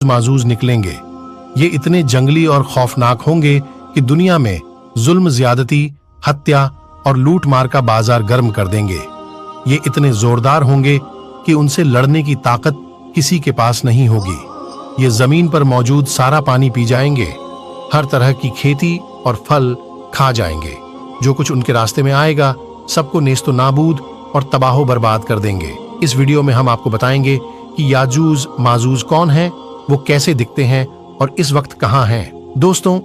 माजूज निकलेंगे। ये इतने जंगली और खौफनाक होंगे कि दुनिया में जुल्म, ज्यादती, हत्या और लूट मार का बाजार गर्म कर देंगे। ये इतने जोरदार होंगे कि उनसे लड़ने की ताकत किसी के पास नहीं होगी। ये जमीन पर मौजूद सारा पानी पी जाएंगे, हर तरह की खेती और फल खा जाएंगे। जो कुछ उनके रास्ते में आएगा सबको नेस्तो नाबूद और तबाहो बर्बाद कर देंगे। इस वीडियो में हम आपको बताएंगे कि याजूज माजूज कौन है, वो कैसे दिखते हैं और इस वक्त कहाँ हैं। दोस्तों,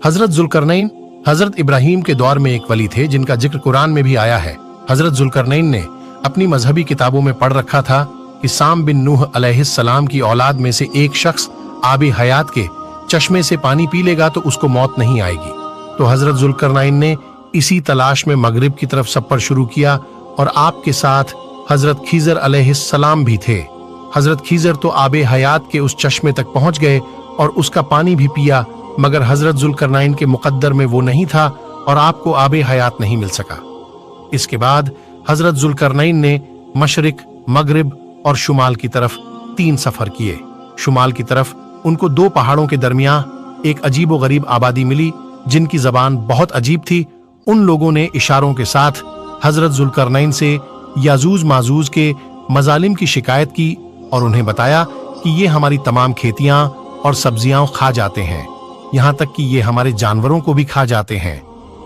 हजरत जुल्करनैन हजरत इब्राहिम के दौर में एक वली थे जिनका जिक्र कुरान में भी आया है। हजरत जुल्करनैन ने अपनी मजहबी किताबों में पढ़ रखा था कि साम बिन नूह अलैहिस्सलाम की औलाद में से एक शख्स आबे हयात के चश्मे से पानी पी लेगा तो उसको मौत नहीं आएगी। तो हजरत जुल्करनैन ने इसी तलाश में मगरिब की तरफ सफर शुरू किया और आपके साथ हजरत खीजर अलैहिस्सलाम भी थे। हजरत खीजर तो आबे हयात के उस चश्मे तक पहुंच गए और उसका पानी भी पिया, मगर हजरत जुल्करनैन के मुकद्दर में वो नहीं था और आपको आबे हयात नहीं मिल सका। इसके बाद हजरत जुल्करनैन ने मशरिक, मगरिब और शुमाल की तरफ 3 सफर किए। शुमाल की तरफ उनको 2 पहाड़ों के दरमियान एक अजीबो गरीब आबादी मिली जिनकी जबान बहुत अजीब थी। उन लोगों ने इशारों के साथ हजरत जुल्करनैन से याजूज माजूज के मजालिम की शिकायत की और उन्हें बताया कि ये हमारी तमाम खेतियां और सब्जियां खा जाते हैं, यहाँ तक कि ये हमारे जानवरों को भी खा जाते हैं।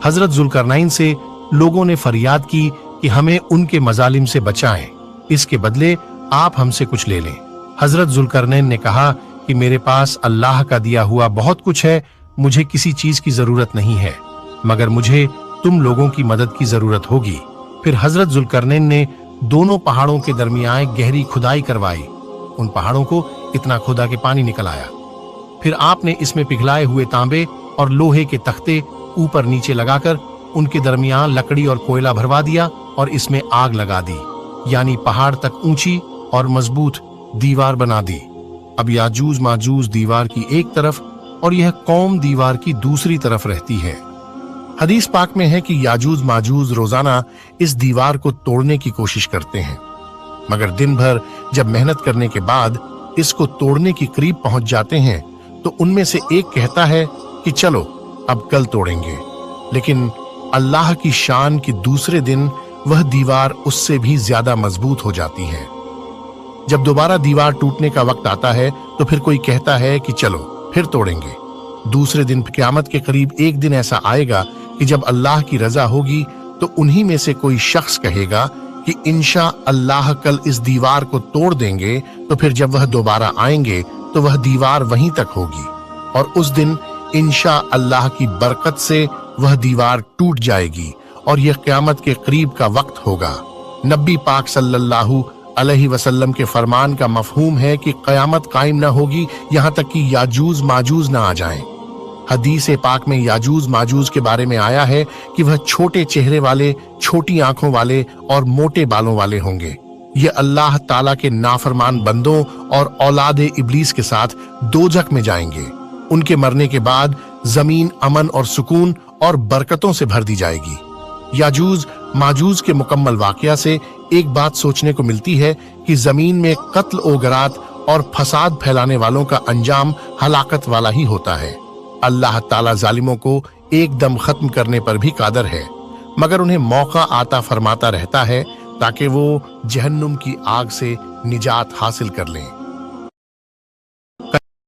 हजरत जुल्करनैन से लोगों ने फरियाद की कि हमें उनके मजालिम से बचाएं, इसके बदले आप हमसे कुछ ले लें। हजरत जुल्करनैन ने कहा कि मेरे पास अल्लाह का दिया हुआ बहुत कुछ है, मुझे किसी चीज की जरूरत नहीं है, मगर मुझे तुम लोगों की मदद की जरूरत होगी। फिर हजरत जुल्करनैन ने दोनों पहाड़ों के दरमियान गहरी खुदाई करवाई। उन पहाड़ों को इतना खुदा के पानी निकल आया। फिर आपने इसमें पिघलाए हुए तांबे और लोहे के तख्ते ऊपर नीचे लगाकर उनके दरमियान लकड़ी और कोयला भरवा दिया और इसमें आग लगा दी, यानी पहाड़ तक ऊंची और मजबूत दीवार बना दी। अब याजूज माजूज दीवार की एक तरफ और यह कौम दीवार की दूसरी तरफ रहती है। हदीस पाक में है कि याजूज माजूज रोजाना इस दीवार को तोड़ने की कोशिश करते हैं, मगर दिन भर जब मेहनत करने के बाद इसको तोड़ने की करीब पहुंच जाते हैं तो उनमें से एक कहता है कि चलो अब कल तोड़ेंगे, लेकिन अल्लाह की शान की दूसरे दिन वह दीवार उससे भी ज्यादा मजबूत हो जाती है। जब दोबारा दीवार टूटने का वक्त आता है तो फिर कोई कहता है कि चलो फिर तोड़ेंगे। दूसरे दिन क़यामत के करीब एक दिन ऐसा आएगा कि जब अल्लाह की रजा होगी तो उन्हीं में से कोई शख्स कहेगा कि इंशा अल्लाह कल इस दीवार को तोड़ देंगे, तो फिर जब वह दोबारा आएंगे तो वह दीवार वहीं तक होगी और उस दिन इंशा अल्लाह की बरकत से वह दीवार टूट जाएगी और यह क़यामत के करीब का वक्त होगा। नबी पाक सल्लल्लाहु अलैहि वसल्लम के फरमान का मफहूम है कि क़यामत कायम न होगी यहाँ तक कि याजूज माजूज न आ जाएं। हदीस पाक में याजूज माजूज के बारे में आया है कि वह छोटे चेहरे वाले, छोटी आंखों वाले और मोटे बालों वाले होंगे। ये अल्लाह ताला के नाफरमान बंदों और औलादे इब्लीस के साथ दोजख में जाएंगे। उनके मरने के बाद जमीन अमन और सुकून और बरकतों से भर दी जाएगी। याजूज माजूज के मुकम्मल वाकया से एक बात सोचने को मिलती है कि जमीन में कत्ल ओगरात और फसाद फैलाने वालों का अंजाम हलाकत वाला ही होता है। अल्लाह ताला जालिमों को एकदम खत्म करने पर भी कादर है, मगर उन्हें मौका आता फरमाता रहता है ताकि वो जहन्नुम की आग से निजात हासिल कर लें।